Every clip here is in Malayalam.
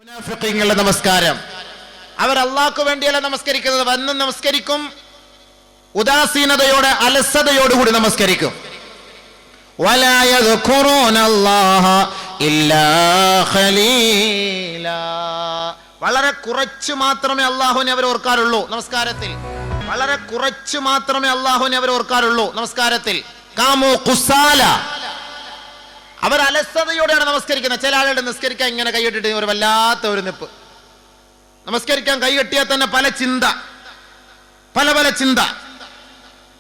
മുനാഫിഖീങ്ങളുടെ നമസ്കാരം അവർ അല്ലാഹുക്ക് വേണ്ടിയല്ല നമസ്കരിക്കുന്നത്. വന്ന് നമസ്കരിക്കും, ഉദാസീനതയോടെ അലസതയോടുകൂടി നമസ്കരിക്കും. വലാ യദ്കുറൂനല്ലാഹ ഇല്ലാ ഖലീലാ, വളരെ കുറച്ച് മാത്രമേ അല്ലാഹുവിനെ അവർ ഓർക്കാറുള്ളൂ നമസ്കാരത്തിൽ. വളരെ കുറച്ച് മാത്രമേ അല്ലാഹുവിനെ അവർ ഓർക്കാറുള്ളൂ നമസ്കാരത്തിൽ. കാമു ഖുസാല, അവർ അലസതയോടെയാണ് നമസ്കരിക്കുന്നത്. ചില ആളുകളുടെ നിസ്കരിക്കാൻ ഇങ്ങനെ കൈയിട്ടിട്ട് ഒരു വല്ലാത്ത ഒരു നിപ്പ്. നമസ്കരിക്കാൻ കൈകെട്ടിയാൽ തന്നെ പല ചിന്ത.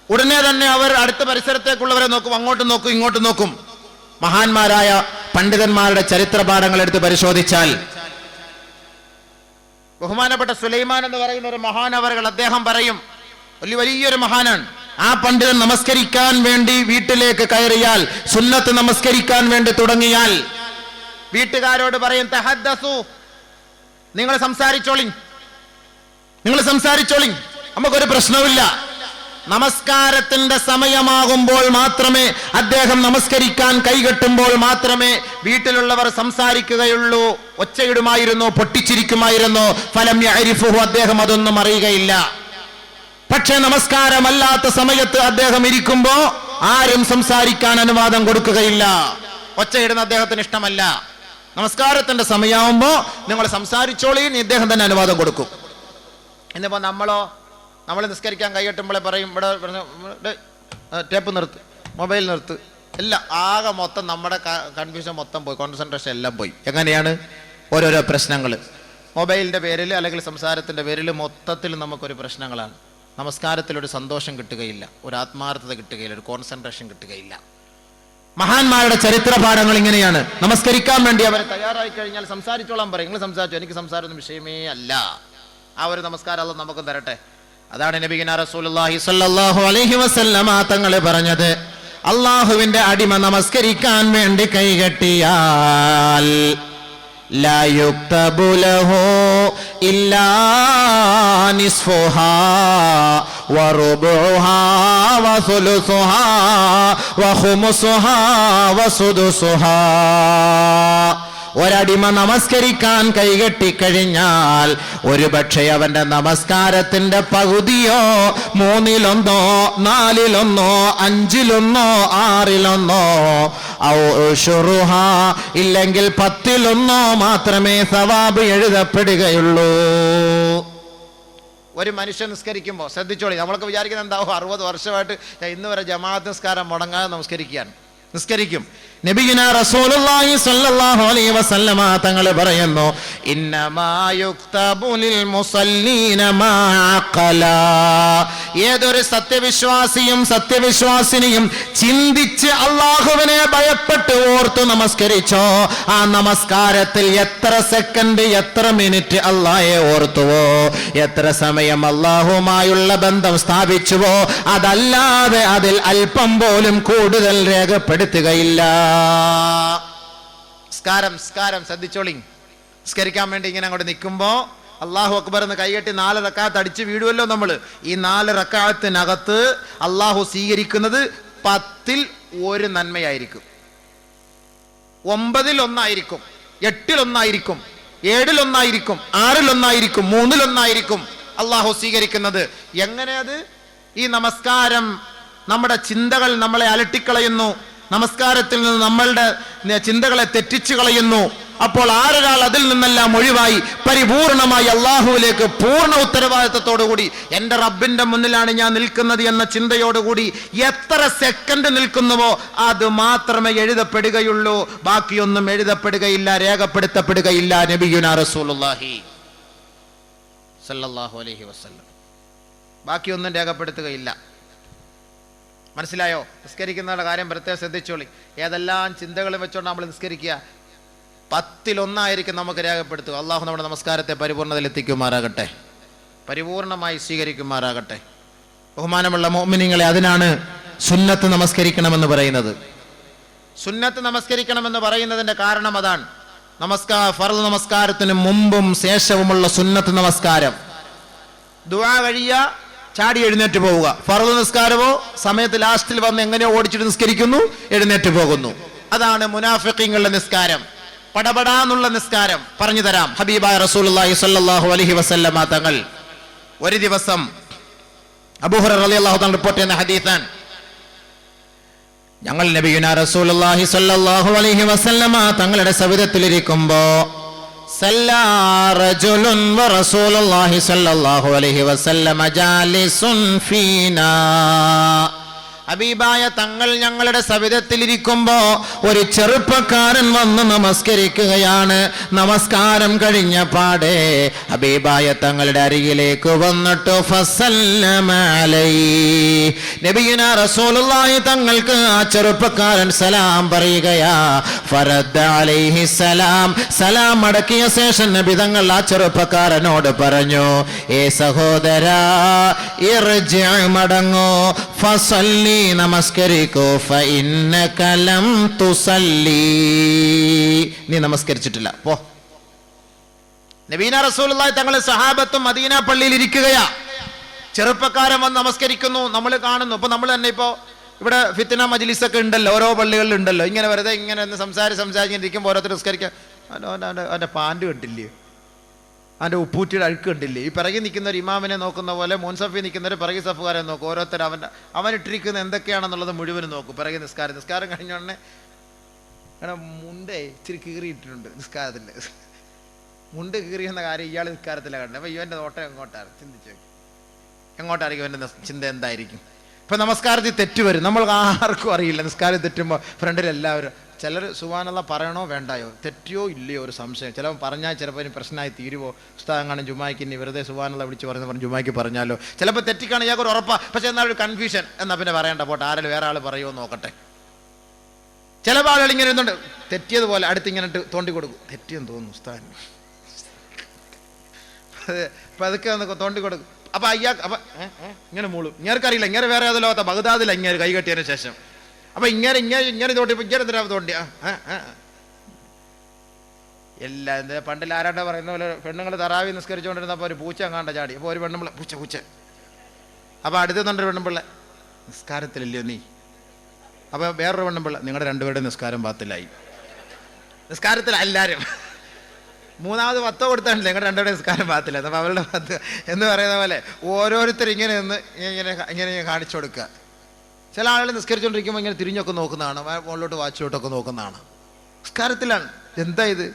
ഉടനെ തന്നെ അവർ അടുത്ത പരിസരത്തേക്കുള്ളവരെ നോക്കും, അങ്ങോട്ടും നോക്കും ഇങ്ങോട്ടും നോക്കും. മഹാന്മാരായ പണ്ഡിതന്മാരുടെ ചരിത്ര പാഠങ്ങൾ എടുത്ത് പരിശോധിച്ചാൽ ബഹുമാനപ്പെട്ട സുലൈമാൻ എന്ന് പറയുന്ന ഒരു മഹാനവറുകൾ അദ്ദേഹം പറയും, വലിയൊരു മഹാനാണ്. ആ പണ്ഡിതൻ നമസ്കരിക്കാൻ വേണ്ടി വീട്ടിലേക്ക് കയറിയാൽ, സുന്നത്ത് നമസ്കരിക്കാൻ വേണ്ടി തുടങ്ങിയാൽ വീട്ടുകാരോട് പറയും, തഹദ്ദസു, നിങ്ങൾ സംസാരിച്ചോളി, നമുക്കൊരു പ്രശ്നവുമില്ല. നമസ്കാരത്തിന്റെ സമയമാകുമ്പോൾ മാത്രമേ അദ്ദേഹം നമസ്കരിക്കാൻ കൈകെട്ടുമ്പോൾ മാത്രമേ വീട്ടിലുള്ളവർ സംസാരിക്കുകയുള്ളൂ. ഒച്ചയിടുമായിരുന്നു, പൊട്ടിച്ചിരിക്കുമായിരുന്നു. ഫലം യഅരിഫുഹു, അദ്ദേഹം അതൊന്നും അറിയുകയില്ല. പക്ഷേ നമസ്കാരമല്ലാത്ത സമയത്ത് അദ്ദേഹം ഇരിക്കുമ്പോ ആരും സംസാരിക്കാൻ അനുവാദം കൊടുക്കുകയില്ല. ഒച്ചയിടുന്ന അദ്ദേഹത്തിന് ഇഷ്ടമല്ല. നമസ്കാരത്തിന്റെ സമയമാകുമ്പോ നിങ്ങൾ സംസാരിച്ചോളി, ഇദ്ദേഹം തന്നെ അനുവാദം കൊടുക്കും. എന്നിപ്പോ നമ്മൾ നിസ്കരിക്കാൻ കൈകെട്ടുമ്പോഴേ പറയും, ഇവിടെ ടേപ്പ് നിർത്ത്, മൊബൈൽ നിർത്ത്, എല്ലാം ആകെ മൊത്തം നമ്മുടെ കൺഫ്യൂഷൻ മൊത്തം പോയി, കോൺസെൻട്രേഷൻ എല്ലാം പോയി. എങ്ങനെയാണ്? ഓരോരോ പ്രശ്നങ്ങൾ മൊബൈലിന്റെ പേരിൽ അല്ലെങ്കിൽ സംസാരത്തിന്റെ പേരിൽ മൊത്തത്തിൽ നമുക്കൊരു പ്രശ്നങ്ങളാണ്. നമസ്കാരത്തിലൊരു സന്തോഷം കിട്ടുകയില്ല, ഒരു ആത്മാർത്ഥത കിട്ടുകയില്ല, ഒരു കോൺസെൻട്രേഷൻ കിട്ടുകയില്ല. മഹാന്മാരുടെ ചരിത്ര പാഠങ്ങൾ ഇങ്ങനെയാണ്. നമസ്കരിക്കാൻ വേണ്ടി അവർ തയ്യാറായി കഴിഞ്ഞാൽ സംസാരിച്ചോളാൻ പറയും. നിങ്ങൾ സംസാരിച്ചോ, എനിക്ക് സംസാരമൊന്നും വിഷയമേ അല്ല. ആ ഒരു നമസ്കാരം അല്ലാഹു നമുക്ക് തരട്ടെ. അതാണ് നബിയുനാ റസൂലുള്ളാഹി സ്വല്ലല്ലാഹു അലൈഹി വസല്ലമ തങ്ങൾ പറഞ്ഞത്, അല്ലാഹുവിന്റെ അടിമ നമസ്കരിക്കാൻ വേണ്ടി കൈകെട്ടിയാൽ ലാ യുക്തബു ലഹു ഇല്ലാ നിസ്ഫുഹാ വറുബുഹാ വസുലുസുഹാ വഖുമുസുഹാ വസുദുസുഹാ. ഒരടിമ നമസ്കരിക്കാൻ കൈകെട്ടിക്കഴിഞ്ഞാൽ ഒരുപക്ഷെ അവന്റെ നമസ്കാരത്തിന്റെ പകുതിയോ, 1/3, 4/1, 5/1, 6/1, ഇല്ലെങ്കിൽ 10/1 മാത്രമേ സവാബ് എഴുതപ്പെടുകയുള്ളൂ. ഒരു മനുഷ്യൻ നിസ്കരിക്കുമ്പോൾ ശ്രദ്ധിച്ചോളി, നമ്മളൊക്കെ വിചാരിക്കുന്നത് എന്താവും, 60 വർഷമായിട്ട് ഇന്ന് വരെ ജമാഅത്ത് നിസ്കാരം മുടങ്ങാതെ നിസ്കരിക്കും. നബിയുനാ റസൂലുള്ളാഹി സ്വല്ലല്ലാഹു അലൈഹി വസല്ലമ തങ്ങൾ പറയുന്നു, ഇന്നമാ യുക്തബു ലിൽ മുസല്ലീന മാ അഖല. ഏതൊരു സത്യവിശ്വാസിനിയും ചിന്തിച്ച് അല്ലാഹുവിനെ ഭയപ്പെട്ട് ഓർത്ത് നമസ്കരിച്ചോ, ആ നമസ്കാരത്തിൽ എത്ര സെക്കൻഡ്, എത്ര മിനിറ്റ് അല്ലാഹയെ ഓർത്തുവോ, എത്ര സമയം അല്ലാഹുമായുള്ള ബന്ധം സ്ഥാപിച്ചുവോ, അതല്ലാതെ അതിൽ അല്പം പോലും കൂടുതൽ രേഖപ്പെടുത്തുകയില്ല. സ്കാരം ശ്രദ്ധിച്ചോളി. നിസ്കരിക്കാൻ വേണ്ടി ഇങ്ങനെ അങ്ങോട്ട് നിൽക്കുമ്പോ അല്ലാഹു അക്ബർ എന്ന് കൈകെട്ടി 4 റക്അത്ത് അടിച്ച് വീടുമല്ലോ നമ്മൾ. ഈ 4 റക്അത്തിനകത്ത് അല്ലാഹു സ്വീകരിക്കുന്നത് 10ൽ 1 നന്മയായിരിക്കും, 9ൽ 1 ആയിരിക്കും, 8ൽ 1 ആയിരിക്കും, 7ൽ 1 ആയിരിക്കും, 6ൽ 1 ആയിരിക്കും, 3ൽ 1 ആയിരിക്കും അല്ലാഹു സ്വീകരിക്കുന്നത്. എങ്ങനെ അത്? ഈ നമസ്കാരം നമ്മുടെ ചിന്തകൾ നമ്മളെ അലട്ടിക്കളയുന്നു, നമസ്കാരത്തിൽ നിന്ന് നമ്മളുടെ ചിന്തകളെ തെറ്റിച്ചു കളയുന്നു. അപ്പോൾ ആരൊരാൾ അതിൽ നിന്നെല്ലാം ഒഴിവായി പരിപൂർണമായി അല്ലാഹുവിലേക്ക് പൂർണ്ണ ഉത്തരവാദിത്തത്തോടുകൂടി എൻ്റെ റബ്ബിന്റെ മുന്നിലാണ് ഞാൻ നിൽക്കുന്നത് എന്ന ചിന്തയോടുകൂടി എത്ര സെക്കൻഡ് നിൽക്കുന്നുവോ അത് മാത്രമേ എഴുതപ്പെടുകയുള്ളൂ, ബാക്കിയൊന്നും എഴുതപ്പെടുകയില്ല, രേഖപ്പെടുത്തപ്പെടുകയില്ല. നബിയുനാ റസൂലുള്ളാഹി സ്വല്ലല്ലാഹു അലൈഹി വസല്ലം ബാക്കിയൊന്നും രേഖപ്പെടുത്തുകയില്ല. മനസ്സിലായോ? നിസ്കരിക്കുന്നവരുടെ കാര്യം പ്രത്യേകം ശ്രദ്ധിച്ചോളി. ഏതെല്ലാം ചിന്തകളും വെച്ചോണ്ട് നമ്മൾ നിസ്കരിക്കുക, 10ൽ 1 ആയിരിക്കും നമുക്ക് രേഖപ്പെടുത്തുക. അള്ളാഹു നമ്മുടെ നമസ്കാരത്തെ പരിപൂർണതയിൽ എത്തിക്കുമാറാകട്ടെ, പരിപൂർണമായി സ്വീകരിക്കുമാറാകട്ടെ. ബഹുമാനമുള്ള മുഅ്മിനീങ്ങളെ, അതിനാണ് സുന്നത്ത് നമസ്കരിക്കണമെന്ന് പറയുന്നത്. സുന്നത്ത് നമസ്കരിക്കണമെന്ന് പറയുന്നതിന്റെ കാരണം അതാണ്. ഫർള് നമസ്കാരത്തിന് മുമ്പും ശേഷവുമുള്ള സുന്നത്ത് നമസ്കാരം, ദുആ കഴിയ, ചാടി എഴുന്നേറ്റ് പോവുക. ഫർള് നിസ്കാരമോ സമയത്ത് ലാസ്റ്റിൽ വന്ന് എങ്ങനെയോ ഓടിച്ചിട്ട് നിസ്കരിക്കുന്നു, എഴുന്നേറ്റ് പോകുന്നു. അതാണ് മുനാഫിഖീങ്ങളുടെ നിസ്കാരം. പടപടാന്നുള്ള നിസ്കാരം പറഞ്ഞു തരാം. ഹബീബായ റസൂലുള്ളാഹി സ്വല്ലല്ലാഹു അലൈഹി വസല്ലമ തങ്ങൾ ഒരു ദിവസം അബൂ ഹുറൈറ റളിയല്ലാഹു തആല റിപ്പോർട്ട് ചെയ്യുന്ന ഹദീസാണ്. ഞങ്ങൾ നബിയുനാ റസൂലുള്ളാഹി സ്വല്ലല്ലാഹു അലൈഹി വസല്ലമ തങ്ങളുടെ സവിധത്തിലിരിക്കുമ്പോ സല്ലാ റജുലുൻ വറസൂലുള്ളാഹി സ്വല്ലല്ലാഹു അലൈഹി വസല്ലമ ജാലിസുൻ ഫീനാ. ഹബീബായ തങ്ങൾ ഞങ്ങളുടെ സവിധത്തിലിരിക്കുമ്പോ ഒരു ചെറുപ്പക്കാരൻ വന്ന് നമസ്കരിക്കുകയാണ്. നമസ്കാരം കഴിഞ്ഞ പാടെ ഹബീബായ തങ്ങളുടെ അരികിലേക്ക് വന്നിട്ട് ഫസല്ലമ അലൈഹി, നബിയുനാ റസൂലുള്ളാഹി തങ്ങൾക്ക് ആ ചെറുപ്പക്കാരൻ സലാം പറയുകയാ. ഫറദ്ദ അലൈഹി സലാം, സലാം മടക്കിയ ശേഷം നബി തങ്ങൾ ആ ചെറുപ്പക്കാരനോട് പറഞ്ഞു, ഏ സഹോദരാ, ഇർജി, മടങ്ങോ, ഫസല്ലി, നമസ്കരിക്കോ, ഫഇന്നക ലം തുസല്ലി, നീ നമസ്കരിച്ചിട്ടില്ല, പോ. നബീന റസൂലുള്ളാഹി തങ്ങളെ സഹാബത്തും മദീന പള്ളിയിൽ ഇരിക്കുകയാ. ചെറുപ്പക്കാരൻ വന്ന് നമസ്കരിക്കുന്നു, നമ്മൾ കാണുന്നു. ഇപ്പൊ നമ്മൾ തന്നെ ഇപ്പോ ഇവിടെ ഫിത്ന മജ്ലിസ് ഒക്കെ ഉണ്ടല്ലോ, ഓരോ പള്ളികളിൽ ഉണ്ടല്ലോ. ഇങ്ങനെ വെറുതെ ഇങ്ങനെ സംസാരിച്ചിരിക്കുമ്പോൾ ഓരോരുത്തർ നിസ്കരിക്കാൻ അവന്റെ പാൻറ് കണ്ടില്ലേ, അവൻ്റെ ഉപ്പൂറ്റിയുടെ അഴുക്ക് കണ്ടില്ലേ. ഈ പിറകി നിൽക്കുന്ന ഒരു ഇമാമിനെ നോക്കുന്ന പോലെ മുൻസഫി നിൽക്കുന്നവർ പിറകി സഫുകാരെ നോക്കും. ഓരോരുത്തർ അവനിട്ടിരിക്കുന്ന എന്തൊക്കെയാണെന്നുള്ളത് മുഴുവനും നോക്കും. പിറകി നിസ്കാരം കഴിഞ്ഞ ഉടനെ കാരണം മുണ്ടേ ഇച്ചിരി കീറിയിട്ടിട്ടുണ്ട് നിസ്കാരത്തിൻ്റെ. മുണ്ട് കീറിയെന്ന കാര്യം ഇയാൾ നിസ്കാരത്തിലാണ് കണ്ടത്. അപ്പോൾ ഇവൻ്റെ നോട്ടം എങ്ങോട്ടാണ് ചിന്തിച്ചു, എങ്ങോട്ടായിരിക്കും ഇവൻ്റെ ചിന്ത എന്തായിരിക്കും? ഇപ്പം നമസ്കാരത്തിൽ തെറ്റ് വരും, നമ്മൾ ആർക്കും അറിയില്ല. നിസ്കാരം തെറ്റുമ്പോൾ ഫ്രണ്ടിൽ എല്ലാവരും, ചിലർ സുബ്ഹാനല്ലാഹ് പറയണോ വേണ്ടായോ, തെറ്റിയോ ഇല്ലയോ ഒരു സംശയം. ചിലപ്പോൾ പറഞ്ഞാൽ ചിലപ്പോൾ ഇനി പ്രശ്നമായി തീരുവോ, ഉസ്താദെങ്ങാനും ജുമായ്ക്ക് ഇനി വെറുതെ സുബ്ഹാനല്ലാഹ് വിളിച്ച് പറഞ്ഞു ജുമായ്ക്ക് പറഞ്ഞാലോ. ചിലപ്പോൾ തെറ്റിക്കാണ് ഇയാൾക്ക് ഒരു ഉറപ്പാ, പക്ഷേ എന്നാൽ ഒരു കൺഫ്യൂഷൻ, എന്നാൽ പിന്നെ പറയണ്ട പോട്ടെ, ആരെങ്കിലും വേറെ ആൾ പറയുമോ നോക്കട്ടെ. ചില ആളുകൾ ഇങ്ങനെ ഇരുന്നുണ്ട്, തെറ്റിയതുപോലെ അടുത്ത് ഇങ്ങനെ തോണ്ടി കൊടുക്കും, തെറ്റിയെന്ന് തോന്നുന്നു ഉസ്താദിന്, അപ്പം അതൊക്കെ ഒന്ന് തോണ്ടി കൊടുക്കും. അപ്പം അയ്യാക്ക് അപ്പം ഇങ്ങനെ മൂളും. ഇങ്ങേർക്കറിയില്ല, ഇങ്ങനെ വേറെ ഏതോ ലോകത്ത ബഗ്ദാദിൽ ഇങ്ങനെ കൈ കെട്ടിയതിന് ശേഷം അപ്പം ഇങ്ങനെ തോണ്ടി ഇങ്ങനെ തോണ്ടി എല്ലാ എന്താ പണ്ടിൽ ആരാണ്ട പറയുന്ന പോലെ പെണ്ണുങ്ങൾ തറാവി നിസ്കരിച്ചുകൊണ്ടിരുന്നപ്പോൾ ഒരു പൂച്ച അങ്ങാണ്ട ചാടി. അപ്പോൾ ഒരു പെണ്ണുമ്പിള്ള പൂച്ച അപ്പോൾ അടുത്തുണ്ടൊരു പെണ്ണുമ്പിള്ള നിസ്കാരത്തിലില്ലയോ നീ. അപ്പോൾ വേറൊരു പെണ്ണുമ്പിള്ള നിങ്ങളുടെ രണ്ടുപേരുടെ നിസ്കാരം പാത്തിലായി. നിസ്കാരത്തിൽ എല്ലാവരും മൂന്നാമത് 10 കൊടുത്താണല്ലോ നിങ്ങളുടെ രണ്ടുപേരുടെ നിസ്കാരം പാത്തില്ല. അപ്പോൾ അവരുടെ 10 എന്ന് പറയുന്ന പോലെ ഓരോരുത്തർ ഇങ്ങനെ ഇങ്ങനെ കാണിച്ചു കൊടുക്കുക. ചില ആളുകൾ നിസ്കരിച്ചുകൊണ്ടിരിക്കുമ്പോൾ ഇങ്ങനെ തിരിഞ്ഞൊക്കെ നോക്കുന്നതാണ്, മുകളിലോട്ട് വാച്ചിലോട്ടൊക്കെ നോക്കുന്നതാണ്. നിസ്കാരത്തിലാണ്. എന്താ ഇത്?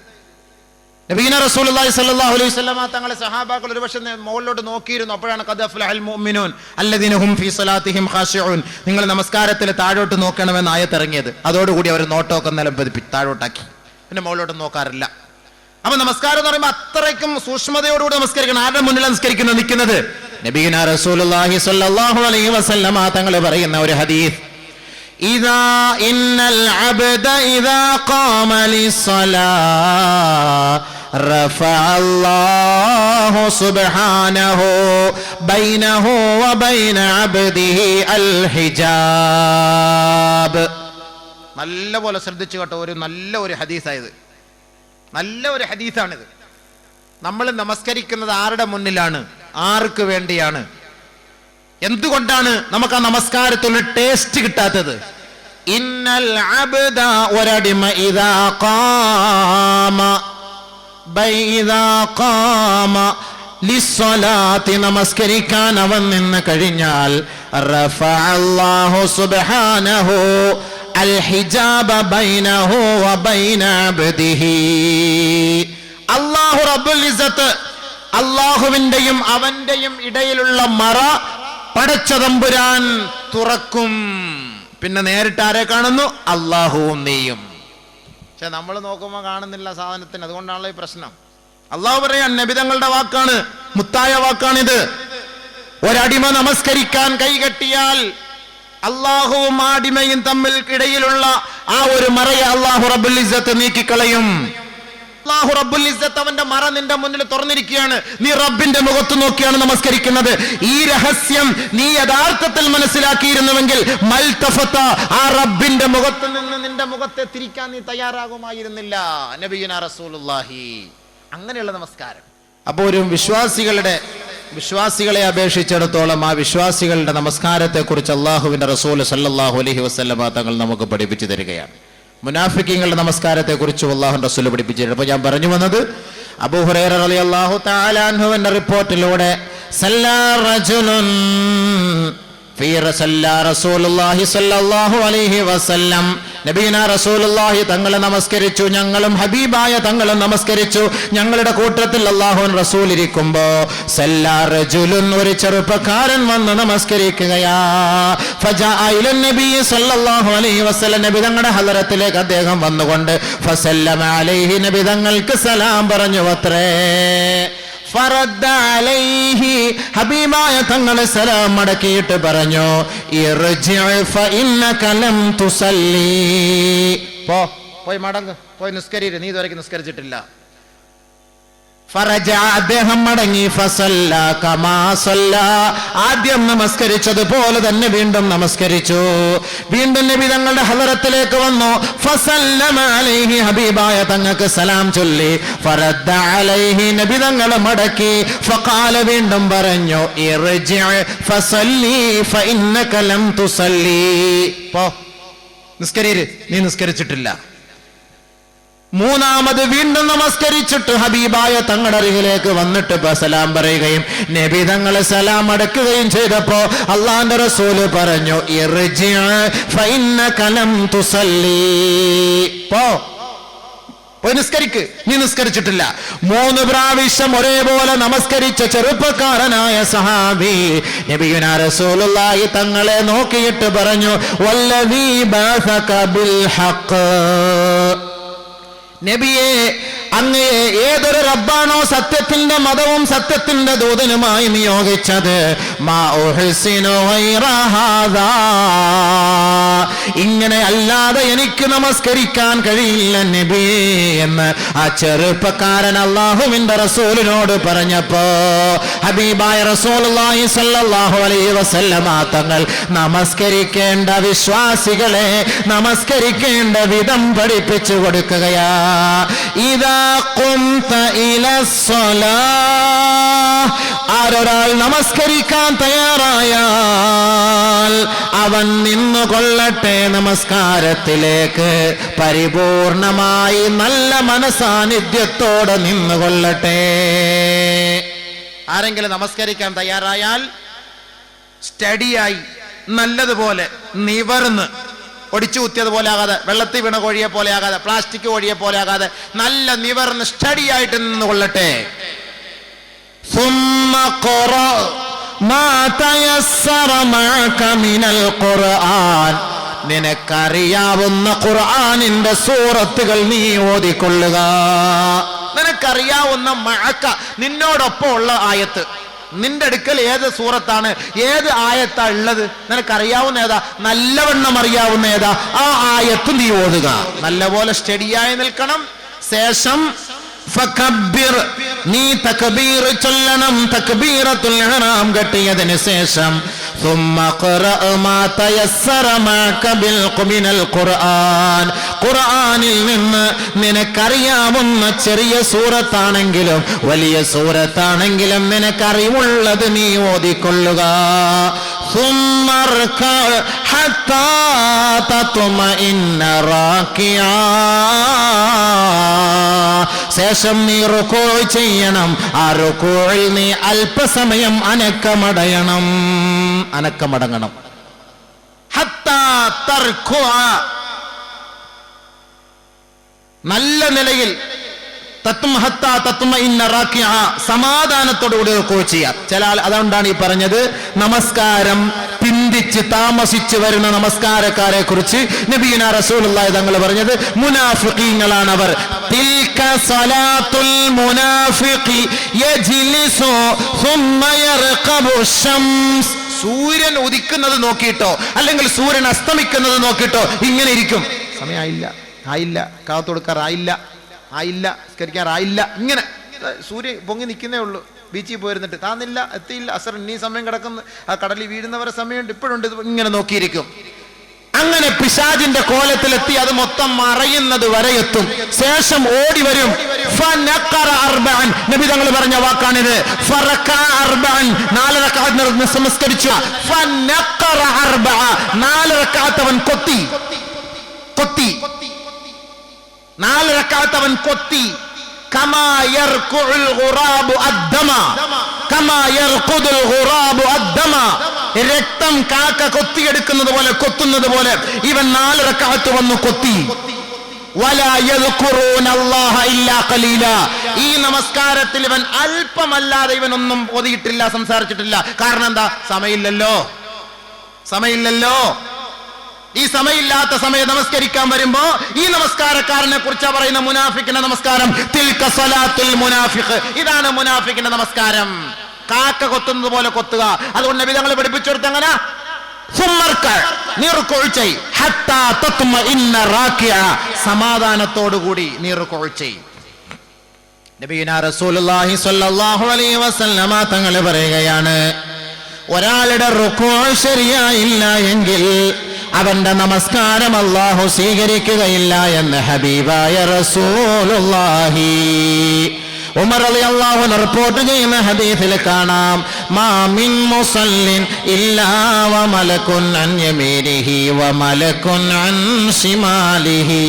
നബീന റസൂലുള്ളാഹി സ്വല്ലല്ലാഹു അലൈഹി വസല്ലമ തങ്ങളെ സഹാബാക്കൾ ഒരു പക്ഷേ മുകളിലോട്ട് നോക്കിയിരുന്നു. അപ്പോഴാണ് ഖദ് അഫ്ലഹൽ മുഅ്മിനൂൻ അല്ലദീന ഹും ഫീ സ്വലാത്തിഹിം ഖാശിഊൻ, നിങ്ങൾ നമസ്കാരത്തിൽ താഴോട്ട് നോക്കണമെന്ന് ആയത്ത് ഇറങ്ങിയത്. അതോടുകൂടി അവർ നോട്ടമൊക്കെ നിലം പതിപ്പിച്ച് താഴോട്ടാക്കി, പിന്നെ മുകളിലോട്ട് നോക്കാറില്ല. അപ്പൊ നമസ്കാരം എന്ന് പറയുമ്പോൾ അത്രയ്ക്കും സൂക്ഷ്മതയോടുകൂടി നമസ്കരിക്കണം. ആരുടെ മുന്നിലാണ് നിൽക്കുന്നത്? നബിയുന റസൂലുള്ളാഹി സ്വല്ലല്ലാഹു അലൈഹി വസല്ലമ തങ്ങൾ പറയുന്ന ഒരു ഹദീസ്, ഇദാ ഇന്നൽ അബ്ദ ഇദാ ഖാമ ലിസ്സലാ റഫഅല്ലാഹു സുബ്ഹാനഹു ബൈനഹു വബൈന അബ്ദിഹി അൽ ഹിജാബ്. നല്ലപോലെ ശ്രദ്ധിച്ചു കേട്ടോ, നല്ല ഒരു ഹദീസായത്, നല്ല ഒരു ഹദീസാണിത്. നമ്മൾ നമസ്കരിക്കുന്നത് ആരുടെ മുന്നിലാണ്, ആർക്ക് വേണ്ടിയാണ്, എന്തുകൊണ്ടാണ് നമുക്ക് ആ നമസ്കാരത്തിലുള്ള ടേസ്റ്റ് കിട്ടാത്തത്? ഇന്നൽ അബ്ദ, ഒരടിമ, ഇദാ ഖാമ ലിസ്സലാത്തി, നമസ്കരിക്കാൻ അവൻ നിന്ന് കഴിഞ്ഞാൽ റഫഅല്ലാഹു സുബ്ഹാനഹു അൽ ഹിജാബ ബൈനഹു വബൈന അബ്ദിഹി. അല്ലാഹു റബ്ബുൽ ഇസ്സത്ത്, അല്ലാഹുവിന്റെയും അവന്റെയും ഇടയിലുള്ള മറ പടച്ച തമ്പുരാൻ തുറക്കും. പിന്നെ നേരിട്ട് ആരെ കാണുന്നു? അല്ലാഹുവും നീയും. പക്ഷെ നമ്മൾ നോക്കുമ്പോൾ കാണുന്നില്ല സാധനത്തിന്. അതുകൊണ്ടാണല്ലോ ഈ പ്രശ്നം. അല്ലാഹു പറയാൻ, നബി തങ്ങളുടെ വാക്കാണ്, മുത്തായ വാക്കാണിത്. ഒരടിമ നമസ്കരിക്കാൻ കൈകെട്ടിയാൽ അല്ലാഹുവും അടിമയും തമ്മിൽ ഇടയിലുള്ള ആ ഒരു മറയെ അല്ലാഹു റബ്ബുൽ ഇസ്സത്ത് നീക്കിക്കളയും. അല്ലാഹു റബ്ബുൽ ഇസ്സത്ത് അവന്റെ മറ നിന്റെ മുന്നിൽ തുറന്നിരിക്കുകയാണ്. നീ റബ്ബിന്റെ മുഖത്ത് നോക്കിയാണ് നമസ്കരിക്കുന്നത്. ഈ രഹസ്യം നീ യഥാർത്ഥത്തിൽ മനസ്സിലാക്കിയിരുന്നുവെങ്കിൽ മൽതഫത, ആ റബ്ബിന്റെ മുഖത്ത് നിന്ന് നിന്റെ മുഖത്തെ തിരിക്കാൻ നീ തയ്യാറാകുമായിരുന്നില്ല. നബിയുനാ റസൂലുള്ളാഹി. അങ്ങനെയുള്ള നമസ്കാരം. അപ്പോൾ ഒരു വിശ്വാസികളെ അപേക്ഷിച്ചിടത്തോളം ആ വിശ്വാസികളുടെ നമസ്കാരത്തെ കുറിച്ച് അല്ലാഹുവിന്റെ റസൂൽ സല്ലല്ലാഹു അലൈഹി വസല്ലമ തങ്ങൾ നമുക്ക് പഠിപ്പിച്ചു തരികയാണ്. മുനാഫിക്കീങ്ങളുടെ നമസ്കാരത്തെ കുറിച്ച് അല്ലാഹുവിന്റെ റസൂൽ പഠിപ്പിച്ചിട്ടുണ്ട്. അപ്പോൾ ഞാൻ പറഞ്ഞു വന്നത്, അബൂ ഹുറൈറ റളിയല്ലാഹു തആല അൻഹുവിന്റെ റിപ്പോർട്ടിലൂടെ സല്ലാ റജുലുൻ റസൂലുള്ളാഹി സ്വല്ലല്ലാഹു അലൈഹി വസല്ലം, നബിയുനാ റസൂലുള്ളാഹി തങ്ങളെ നമസ്കരിച്ചു, ഞങ്ങളും ഹബീബായ തങ്ങളും നമസ്കരിച്ചു. ഞങ്ങളുടെ കൂട്ടത്തിൽ അല്ലാഹുവിൻ റസൂൽ ഇരിക്കുമ്പോ സല്ലാ റജുലുൻ, ഒരു ചെറുപ്പക്കാരൻ വന്ന് നമസ്കരിക്കുകയാ. ഫജാഅ ഇലൻ നബി സ്വല്ലല്ലാഹു അലൈഹി വസല്ലം, നബി തങ്ങളുടെ ഹളറത്തിലേക്ക് അദ്ദേഹം വന്നുകൊണ്ട് ഫസല്ലമ അലൈഹി, നബി തങ്ങൾക്ക് സലാം പറഞ്ഞു അത്രേ. ഫറദ്ദ അലൈഹി, ഹബീബായ തങ്ങളെ സലാം മടക്കിയിട്ട് പറഞ്ഞു, ഇർജിഅ ഫഇന്നക ലം തുസല്ലി, പോയി മടങ്ങ്, പോയി നിസ്കരിര്, നീ ഇതുവരെ നിസ്കരിച്ചിട്ടില്ല. ഫറജ, അദ്ദേഹം മടങ്ങി. ഫസല്ല കമാ സല്ല, ആദ്യം നമസ്കരിച്ചതുപോലെ തന്നെ വീണ്ടും നമസ്കരിച്ചു. വീണ്ടും നബി തങ്ങളുടെ ഹളറത്തിലേക്ക് വന്നു. ഫസല്ലമ അലൈഹി, ഹബീബായ തങ്ങൾക്ക് സലാം ചൊല്ലി. ഫറദ്ദ അലൈഹി, നബി തങ്ങൾ മടക്കി. ഫഖാല, വീണ്ടും പറഞ്ഞു, ഇർജിഅ ഫസല്ലി ഫഇന്നക ലം തുസല്ലി, പോ നിസ്കരിര്, നീ നിസ്കരിച്ചിട്ടില്ല. മൂന്നാമത് വീണ്ടും നമസ്കരിച്ചിട്ട് ഹബീബായ തങ്ങളുടെ അരികിലേക്ക് വന്നിട്ട് സലാം പറയുകയും നബി തങ്ങളെ സലാം അടക്കുകയും ചെയ്തപ്പോ അല്ലാഹുവിന്റെ റസൂല് പറഞ്ഞു, ഇർജിഅ ഫഇന്നക ലം തുസല്ലി, പോയി നിസ്കരിക്ക്, നീ നിസ്കരിച്ചിട്ടില്ല. 3 പ്രാവശ്യം ഒരേപോലെ നമസ്കരിച്ച ചെറുപ്പക്കാരനായ സഹാബി നബിയുനാ റസൂലുള്ളാഹി തങ്ങളെ നോക്കിയിട്ട് പറഞ്ഞു, വല്ലദീ ബഅസക ബിൽ ഹഖ്, നബിയെ, അങ്ങയെ ഏതൊരു റബ്ബാണോ സത്യത്തിന്റെ മതവും സത്യത്തിന്റെ ദൂതനുമായി നിയോഗിച്ചത്, മാ ഉഹ്സിനു ഗൈറ ഹാദാ, ഇങ്ങനെ അല്ലാതെ എനിക്ക് നമസ്കരിക്കാൻ കഴിയില്ല നബിയേ എന്ന് ആ ചെറുപ്പക്കാരൻ അല്ലാഹുവിന്റെ റസൂലിനോട് പറഞ്ഞപ്പോ ഹബീബായ റസൂലുള്ളാഹി സ്വല്ലല്ലാഹു അലൈഹി വസല്ലമ തങ്ങൾ നമസ്കരിക്കേണ്ട വിശ്വാസികളെ നമസ്കരിക്കേണ്ട വിധം പഠിപ്പിച്ചു കൊടുക്കുകയാ. ഇദാ ഖുംത ഇലസ്സലാഹ്, ആരൊരാൾ നമസ്കരിക്കാൻ തയ്യാറായാൽ അവൻ നിന്നുകൊള്ളട്ടെ നമസ്കാരത്തിലേക്ക്, പരിപൂർണമായി നല്ല മനസാന്നിധ്യത്തോടെ നിന്നുകൊള്ളട്ടെ. ആരെങ്കിലും നമസ്കരിക്കാൻ തയ്യാറായാൽ സ്റ്റഡിയായി നല്ലതുപോലെ നിവർന്ന്, ഒടിച്ചു കുത്തിയതുപോലെ ആകാതെ, വെള്ളത്തിൽ വീണ കോഴിയെ പോലെ ആകാതെ, പ്ലാസ്റ്റിക് കോഴിയെ പോലെ ആകാതെ നല്ല നിവർന്ന് സ്റ്റഡിയായിട്ട് നിന്നുകൊള്ളട്ടെ. ثم قرأ ما تيسر معك من القرآن, നിനക്കറിയാവുന്ന ഖുർആനിന്റെ സൂറത്തുകൾ നീ ഓതിക്കൊള്ളുക. നിനക്കറിയാവുന്ന മഅക, നിന്നോടൊപ്പം ഉള്ള ആയത്ത്, നിന്റെ അടുക്കൽ ഏത് സൂറത്താണ്, ഏത് ആയത്താ ഉള്ളത്, നിനക്കറിയാവുന്ന ഏതാ, നല്ലവണ്ണം അറിയാവുന്ന ഏതാ, ആ ആയത്ത് നീ ഓതുക. നല്ലപോലെ സ്റ്റഡിയായി നിൽക്കണം. ശേഷം ഫകബ്ബിർ, നീ തക്ബീർ ചൊല്ലണം, തക്ബീറത്തുൽ ഇഹ്റാം കെട്ടിയതിനു ശേഷം ثم قرأ ما تيسر معك മിനൽ ഖുർആൻ, ഖുർആനിൽ നിന്ന് നിനക്കറിയാവുന്ന ചെറിയ സൂറത്താണെങ്കിലും വലിയ സൂറത്താണെങ്കിലും നിനക്കറിവുള്ളത് നീ ഓതിക്കൊള്ളുക. ثم اركع حتى تطمئن راكعا, ശേഷം നീ റുകൂ ചെയ്യണം. ആ റുകൂയിൽ നീ അല്പസമയം അനക്കമടങ്ങണം. ഹത്താ തർകുഅ, നല്ല നിലയിൽ സമാധാനത്തോടുകൂടി റുകൂ ചെയ്യാം. ചില അതുകൊണ്ടാണ് ഈ പറഞ്ഞത്, നമസ്കാരം പിന്തിച്ച് താമസിച്ചു വരുന്ന നമസ്കാരക്കാരെ കുറിച്ച് നബിയുനാ റസൂലുള്ളാഹി തങ്ങൾ പറഞ്ഞത്, മുനാഫിഖീങ്ങളാണ് അവർ. തിൽക സലാത്തുൽ മുനാഫിഖി യജ്ലിസു സുമ്മ യർഖബു ശംസ്, സൂര്യൻ ഉദിക്കുന്നത് നോക്കിയിട്ടോ അല്ലെങ്കിൽ സൂര്യൻ അസ്തമിക്കുന്നത് നോക്കിയിട്ടോ ഇങ്ങനെ ഇരിക്കും. സമയമായില്ല, ആയില്ല, കാത്തു കൊടുക്കാറായില്ല, ആയില്ല, സ്കരിക്കാറായില്ല, ഇങ്ങനെ സൂര്യൻ പൊങ്ങി നിൽക്കുന്നേ ഉള്ളൂ. ബീച്ചിൽ പോയിരുന്നിട്ട് താന്നില്ല, എത്തിയില്ല, അസർ ഇനി സമയം കിടക്കുന്നു, ആ കടലിൽ വീഴുന്നവരെ സമയമുണ്ട്, ഇപ്പോഴുണ്ട്, ഇങ്ങനെ നോക്കിയിരിക്കും. അങ്ങനെ പിശാചിന്റെ കോലത്തിലെത്തി അത് മൊത്തം മറയുന്നത് വരെ എത്തും. ശേഷം ഓടി വരും. നബി തങ്ങൾ പറഞ്ഞ വാക്കാണിത്. 4 റക്അത്ത് നമസ്കരിച്ചു. 4 റക്അത്ത് അവൻ കൊത്തി. 4 റക്അത്ത് അവൻ കൊത്തി. കമാ യർകുഉൽ ഗുറാബു അദ്ദമ കമാ യർഖുദുൽ ഗുറാബു അദ്ദമ, രക്തം കാക്ക കൊത്തിയെടുക്കുന്നത് പോലെ കൊത്തുന്നത് പോലെ ഇവൻ 4 റക്അത്ത് വന്നു കൊത്തി. വലാ യദ്കുറൂന അല്ലാഹ ഇല്ലാ ഖലീല, ഈ നമസ്കാരത്തിൽ ഇവൻ അല്പമല്ലാതെ ഇവനൊന്നും ഓതിയിട്ടില്ല, സംസാരിച്ചിട്ടില്ല. കാരണം എന്താ? സമയമില്ലല്ലോ. ഈ സമയമില്ലാത്ത സമയം നമസ്കരിക്കാൻ വരുമ്പോ ഈ നമസ്കാരക്കാരനെ കുറിച്ചാ പറയുന്ന മുനാഫിക്കിന്റെ നമസ്കാരം. തിൽക സ്വലാത്തുൽ മുനാഫിഖ്, ഇതാണ് മുനാഫിക്കിന്റെ നമസ്കാരം. കാക്ക കൊത്തുന്നത് പോലെ കൊത്തുക. അതുകൊണ്ട് നബി തങ്ങൾ പഠിപ്പിച്ചു കൊടുത്ത അങ്ങനെ സമാധാനത്തോടുകൂടി നബിയുനാ റസൂലുള്ളാഹി സ്വല്ലല്ലാഹു അലൈഹി വസല്ലമ തങ്ങൾ പറയുകയാണ്, ഒരാളുടെ റുക്കൂ ശരിയായില്ല എങ്കിൽ അവന്റെ നമസ്കാരം അല്ലാഹു സ്വീകരിക്കുകയില്ല എന്ന് ഹബീബായ റസൂലുള്ളാഹി. ഉമർ റളിയല്ലാഹു അൻഹു റിപ്പോർട്ട് ചെയ്യുന്ന ഹദീസിൽ കാണാം, മാ മിൻ മുസല്ലിൻ ഇല്ലാ വ മലകുൻ അൻ യമീനിഹി വ മലകുൻ അൻ ശിമാലിഹി.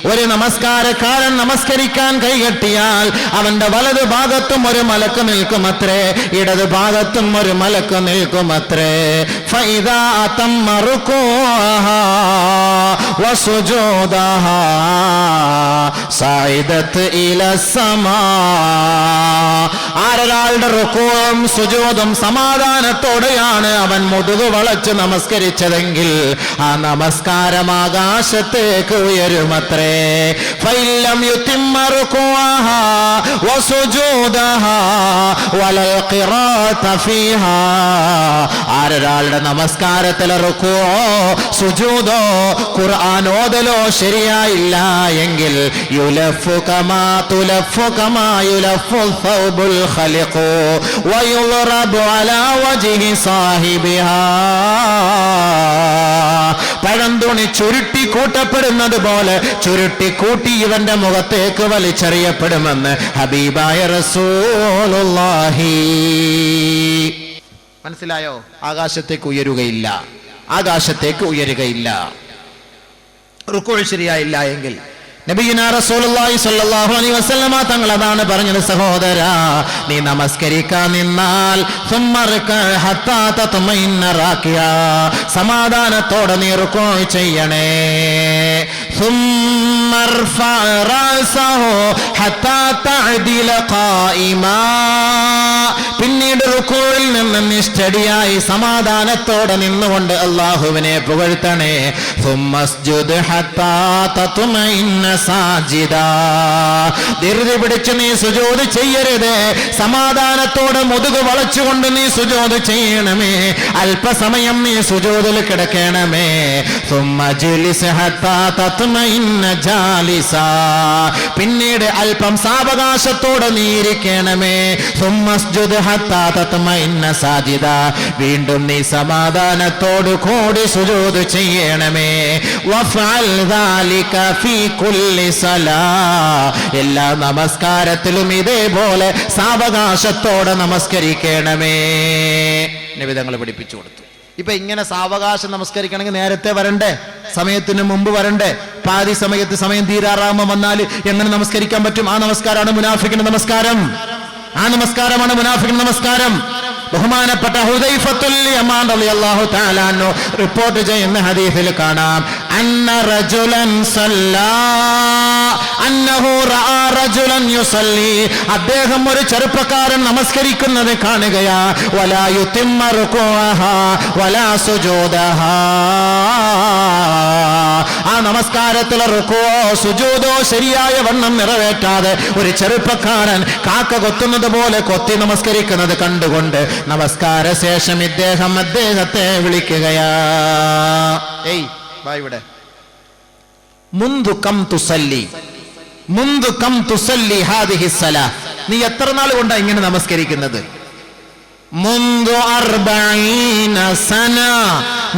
ഒരു നമസ്കാരക്കാരൻ നമസ്കരിക്കാൻ കൈകെട്ടിയാൽ അവന്റെ വലതു ഭാഗത്തും ഒരു മലക്ക് നിൽക്കുമത്രേ, ഇടതു ഭാഗത്തും ഒരു മലക്ക് നിൽക്കുമത്രേ. ഫഇദാ അതമ്മ റുകൂഅഹാ വസുജൂദഹാ സഇദത് ഇലസ് ആരൊരാളുടെ റുകൂഉം സുജൂദും സമാധാനത്തോടെയാണ് അവൻ മുതുകു വളച്ച് നമസ്കരിച്ചതെങ്കിൽ ആ നമസ്കാരം ആകാശത്തേക്ക് ഉയരുമത്രേ. ഫഇല്ലം യുതിമ്മ റുകൂഅഹാ വസുജൂദഹാ വലൽ ഖിറാഅത ഫീഹാ, ആരൊരാളുടെ നമസ്കാരത്തിലെ റുകൂഉോ സുജൂദോ ഖുർആൻ ഓതലോ ശരിയായില്ല എങ്കിൽ യുലഫു കമാ തുലഫു കമാ യുലഫു ثوبുൽ ഖലിഖു വയുളറബു അലാ വജ്ഹി സാഹിബിഹാ, പഴന്തുണി ചുരുട്ടി കൂട്ടപ്പെടുന്നത് പോലെ ചുരുട്ടി കൂട്ടി ഇവന്റെ മുഖത്തേക്ക് വലിച്ചെറിയപ്പെടുമെന്ന് ഹബീബായ റസൂലുള്ളാഹി. മനസ്സിലായോ? ആകാശത്തേക്ക് ഉയരുകയില്ല. റുക്കൂ ശരിയായില്ല എങ്കിൽ നബിയുനാ റസൂലുള്ളാഹി സ്വല്ലല്ലാഹു അലൈഹി വസല്ലമ തങ്ങൾ അതാണ് പറഞ്ഞത്, സഹോദരാ, നീ നമസ്കരിക്കാൻ നിന്നാൽ സമാധാനത്തോടെ നീ റുക്കൂ ചെയ്യണേ. പിന്നീട് റുക്കൂയിൽ നിന്ന് നീ സ്റ്റഡിയായി സമാധാനത്തോടെ നിന്നുകൊണ്ട് അല്ലാഹുവിനെ പുകഴ്ത്തണേ. ധൃതി പിടിച്ച് നീ സുജൂദ് ചെയ്യരുത്. സമാധാനത്തോടെ മുതുക് വളച്ചുകൊണ്ട് നീ സുജൂദ് ചെയ്യണമേ. അല്പസമയം നീ സുജൂദിൽ കിടക്കണമേ. പിന്നീട് അല്പം സാവകാശത്തോടെ നീ ഇരിക്കണമേ. വീണ്ടും നീ സമാധാനത്തോടു കൂടി സുജൂദ് ചെയ്യണമേ. എല്ലാ നമസ്കാരത്തിലും ഇതേപോലെ സാവകാശത്തോടെ നമസ്കരിക്കണമേ. നബി തങ്ങൾ പഠിപ്പിച്ചു കൊടുത്തു. ഇപ്പൊ ഇങ്ങനെ സാവകാശം നമസ്കരിക്കണമെങ്കിൽ നേരത്തെ വരണ്ടേ? സമയത്തിന് മുമ്പ് വരണ്ടേ? പാതി സമയത്ത് സമയം തീരാറാമ വന്നാൽ എങ്ങനെ നമസ്കരിക്കാൻ പറ്റും? ആ നമസ്കാരമാണ് മുനാഫിക്കിന്റെ നമസ്കാരം. ബഹുമാനപ്പെട്ട ഹുദൈഫത്തുൽ യമാൻ റളിയല്ലാഹു തആല അൻഹു റിപ്പോർട്ട് ചെയ്യുന്ന ഹദീസിൽ കാണാം, അന്ന റജുലൻ സല്ലാ അന്നഹു റആ റജുലൻ യുസല്ലി, അദ്ദേഹം ഒരു ചെറുപ്പക്കാരൻ നമസ്കരിക്കുന്നത് കാണുകയാ. വലാ യുതിമ്മ റുകൂഅഹാ വലാ സുജൂദഹാ, ആ നമസ്കാരത്തിലെ റുകൂഅോ സുജൂദോ ശരിയായ വണ്ണം നിറവേറ്റാതെ ഒരു ചെറുപ്പക്കാരൻ കാക്ക കൊത്തുന്നത് പോലെ കൊത്തി നമസ്കരിക്കുന്നത് കണ്ടുകൊണ്ട് നമസ്കാര ശേഷം ഇദ്ദേഹം അദ്ദേഹത്തെ വിളിക്കുകയാ. ഏയ് വാ ഇവിടെ. മുൻദു കം തുസല്ലി ഹാദിഹി സലാ, നീ എത്ര നാൾ കൊണ്ടാ ഇങ്ങനെ നമസ്കരിക്കുന്നത്? മുൻദു 40 സന,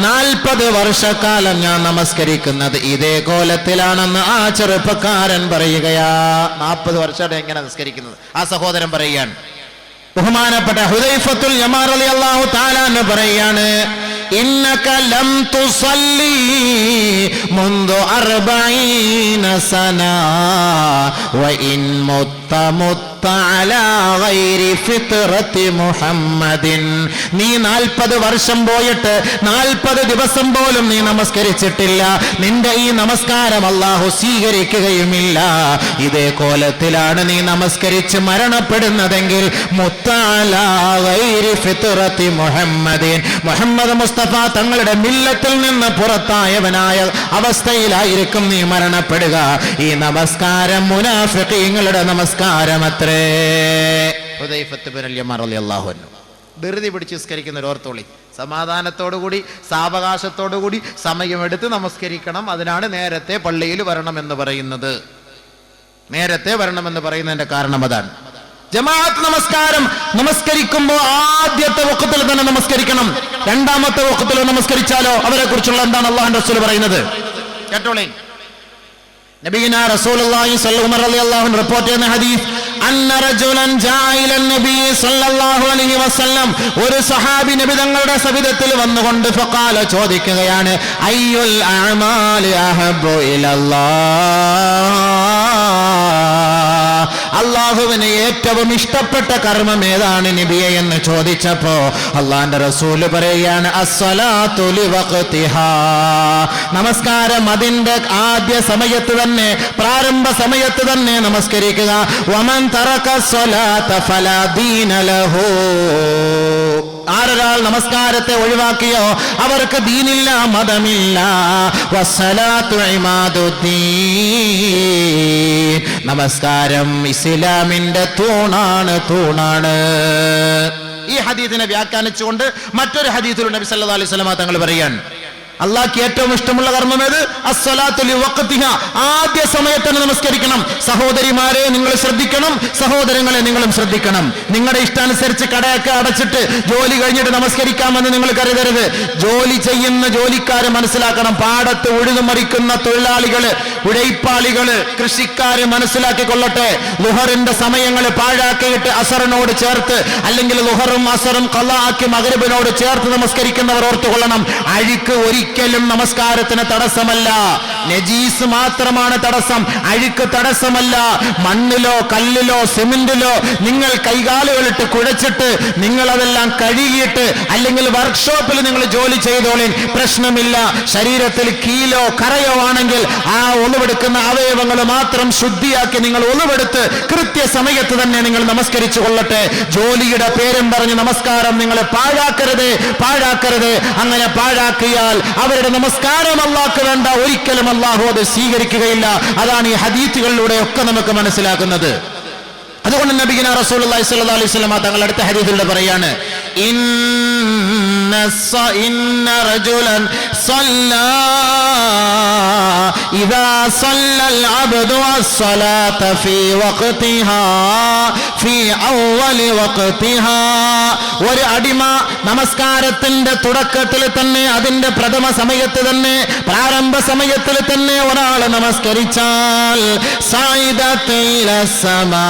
40 വർഷക്കാലം ഞാൻ നമസ്കരിക്കുന്നത് ഇതേ കോലത്തിലാണെന്ന് ആ ചെറുപ്പക്കാരൻ പറയുകയാ. 40 വർഷമായിട്ട് എങ്ങനെ നമസ്കരിക്കുന്നത്? ആ സഹോദരൻ പറയുകയാണ്. ബഹുമാനപ്പെട്ട ഹുദൈഫത്തുൽ യമാൻ റളിയല്ലാഹു തആല അൻഹു പറയാണ്, ഇന്നക ലം തുസല്ലി മുൻദു 40 സന വഇൻ മുത്ത على غير فطرة محمد. നീ 40 വർഷം പോയിട്ട് 40 ദിവസം പോലും നീ നമസ്കരിച്ചിട്ടില്ല. നിന്റെ ഈ നമസ്കാരം അല്ലാഹു സ്വീകരിക്കുകയുമില്ല. ഇതേ കോലത്തിലാണ് നീ നമസ്കരിച്ച് മരണപ്പെടുന്നതെങ്കിൽ മുത്തഅലാ ഗൈരി ഫിത്റത്തി മുഹമ്മദിൻ, മുഹമ്മദ് മുസ്തഫ തങ്ങളുടെ മില്ലത്തിൽ നിന്ന് പുറത്തായവനായ അവസ്ഥയിലായിരിക്കും നീ മരണപ്പെടുക. ഈ നമസ്കാരം മുനാഫിഖീങ്ങളുടെ നമസ്കാരമത്രേ. ധൃതി പിടിച്ച് നിസ്കരിക്കുന്ന ഓർത്തോളി. സമാധാനത്തോടുകൂടി സാവകാശത്തോടുകൂടി സമയമെടുത്ത് നമസ്കരിക്കണം. അതിനാണ് നേരത്തെ പള്ളിയിൽ വരണമെന്ന് പറയുന്നത്. നേരത്തെ വരണമെന്ന് പറയുന്നതിന്റെ കാരണം അതാണ്. ജമാഅത്ത് നമസ്കാരം നമസ്കരിക്കുമ്പോൾ ആദ്യത്തെ വഖത്തിൽ തന്നെ നമസ്കരിക്കണം. രണ്ടാമത്തെ വഖത്തിൽ നമസ്കരിച്ചാലോ അവരെ കുറിച്ചുള്ള എന്താണ് അല്ലാഹുവിന്റെ റസൂൽ പറയുന്നത്? കേട്ടോളേ. നബിയുനാ റസൂലുള്ളാഹി സ്വല്ലല്ലാഹു അലൈഹി വസല്ലം റിപ്പോർട്ട് ചെയ്യുന്ന ഹദീസ്, അന്ന റജുലൻ ജാഅ ഇല നബി സ്വല്ലല്ലാഹു അലൈഹി വസല്ലം, ഒരു സഹാബി നബി തങ്ങളുടെ സവിധത്തിൽ വന്നുകൊണ്ട് ഫഖാല ചോദിക്കുകയാണ്, അയ്യുൽ അഅമാലി അഹബ്ബു ഇലല്ലാഹ്, അല്ലാഹുവിന് ഏറ്റവും ഇഷ്ടപ്പെട്ട കർമ്മം ഏതാണ് നബിയെ എന്ന് ചോദിച്ചപ്പോ അല്ലാഹുവിന്റെ റസൂൽ പറയുകയാണ്, അസ്സലാത്തു ലിവഖ്തിഹാ, നമസ്കാരം അതിന്റെ ആദ്യ സമയത്ത് തന്നെ, പ്രാരംഭ സമയത്ത് തന്നെ നമസ്കരിക്കുക. വമൻ തറക സ്വലാത ഫലാ ദീന ലഹു, ആരൊരാൾ നമസ്കാരത്തെ ഒഴിവാക്കിയോ അവർക്ക് ദീനില്ല, മതമില്ല. വസ്സലാത്തു ഇമാദുദ്ദീൻ, നമസ്കാരം ഇസ്ലാമിന്റെ തൂണാണ്. ഈ ഹദീസിനെ വ്യാഖ്യാനിച്ചുകൊണ്ട് മറ്റൊരു ഹദീസിൽ നബി സല്ലല്ലാഹു അലൈഹി വസല്ലം തങ്ങൾ പറയാൻ, അള്ളാഹ്ക്ക് ഏറ്റവും ഇഷ്ടമുള്ള കർമ്മം ഏത്? അസ്സലാത്തു ലിവഖ്തിഹാ, ആദ്യ സമയത്ത് തന്നെ നമസ്കരിക്കണം. സഹോദരിമാരെ നിങ്ങൾ ശ്രദ്ധിക്കണം, സഹോദരങ്ങളെ നിങ്ങളും ശ്രദ്ധിക്കണം. നിങ്ങളുടെ ഇഷ്ടാനുസരിച്ച് കടയൊക്കെ അടച്ചിട്ട് ജോലി കഴിഞ്ഞിട്ട് നമസ്കരിക്കാമെന്ന് നിങ്ങൾ കരുതരുത്. ജോലി ചെയ്യുന്ന ജോലിക്കാരെ മനസ്സിലാക്കണം. പാടത്ത് ഉഴുതുമറിക്കുന്ന തൊഴിലാളികള്, ഉഴൈപ്പാളികള്, കൃഷിക്കാര് മനസ്സിലാക്കിക്കൊള്ളട്ടെ. ലുഹറിന്റെ സമയങ്ങൾ പാഴാക്കിയിട്ട് അസറിനോട് ചേർത്ത്, അല്ലെങ്കിൽ ലുഹറും അസറും ഖളാ ആക്കി മഗ്രിബിനോട് ചേർത്ത് നമസ്കരിക്കുന്നവർ ഓർത്തുകൊള്ളണം, അഴുക്ക് ഒരിക്കലും നമസ്കാരത്തിന് തടസ്സമല്ല. നജീസ് മാത്രമാണ് തടസ്സം, അഴുക്ക് തടസ്സമല്ല. മണ്ണിലോ കല്ലിലോ സിമന്റിലോ നിങ്ങൾ കൈകാലുകളിട്ട് കുഴച്ചിട്ട് നിങ്ങൾ അതെല്ലാം കഴുകിയിട്ട്, അല്ലെങ്കിൽ വർക്ക്ഷോപ്പിൽ നിങ്ങൾ ജോലി ചെയ്തോളിൻ, പ്രശ്നമില്ല. ശരീരത്തിൽ കീലോ കറയോ ആണെങ്കിൽ ആ ഒളിവെടുക്കുന്ന അവയവങ്ങൾ മാത്രം ശുദ്ധിയാക്കി നിങ്ങൾ ഒളിവെടുത്ത് കൃത്യസമയത്ത് തന്നെ നിങ്ങൾ നമസ്കരിച്ചു കൊള്ളട്ടെ. ജോലിയുടെ പേരും പറഞ്ഞ് നമസ്കാരം നിങ്ങൾ പാഴാക്കരുത്. അങ്ങനെ പാഴാക്കിയാൽ അവരുടെ നമസ്കാരം അല്ലാഹ്ക്ക് വേണ്ട, ഒരിക്കലും അല്ലാഹു അത് സ്വീകരിക്കുകയില്ല. അതാണ് ഈ ഹദീസുകളിലൂടെ ഒക്കെ നമുക്ക് മനസ്സിലാക്കുന്നത്. അതുകൊണ്ട് നബിയുനാ റസൂലുള്ളാഹി സ്വല്ലല്ലാഹു അലൈഹി വസല്ലം തങ്ങൾ അടുത്ത ഹദീസിലൂടെ പറയാണ്, ഇന്ന റജുലൻ സല്ലാ ഇദാ സല്ലൽ അബ്ദു അസ്സലാത ഫീ വഖ്തിഹാ ഫീ അവ്വലി വഖ്തിഹാ, ഒരു അടിമ നമസ്കാരത്തിന്റെ തുടക്കത്തിൽ തന്നെ, അതിന്റെ പ്രഥമ സമയത്ത് തന്നെ, പ്രാരംഭ സമയത്തിൽ തന്നെ ഒരാൾ നമസ്കരിച്ചാൽ സൈദത്തില സമാ,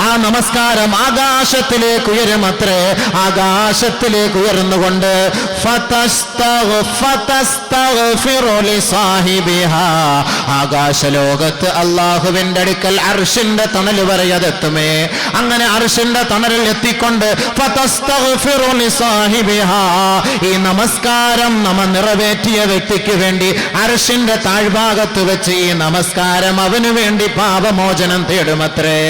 ആ നമസ്കാരം ആകാശത്തിലേക്ക് ഉയരുമത്രേ. ആകാശത്തിലേക്ക് ഉയർന്നുകൊണ്ട് ആകാശലോകത്ത് അല്ലാഹുവിന്റെ അടുക്കൽ അർശിന്റെ തണൽ വരെ അതെത്തുമേ. അങ്ങനെ അർശിന്റെ തണലിൽ എത്തിക്കൊണ്ട് ഈ നമസ്കാരം നമ്മ നിറവേറ്റിയ വ്യക്തിക്ക് വേണ്ടി അർശിന്റെ താഴ്ഭാഗത്ത് വെച്ച് ഈ നമസ്കാരം അവന് വേണ്ടി പാപമോചനം തേടുമത്രേ.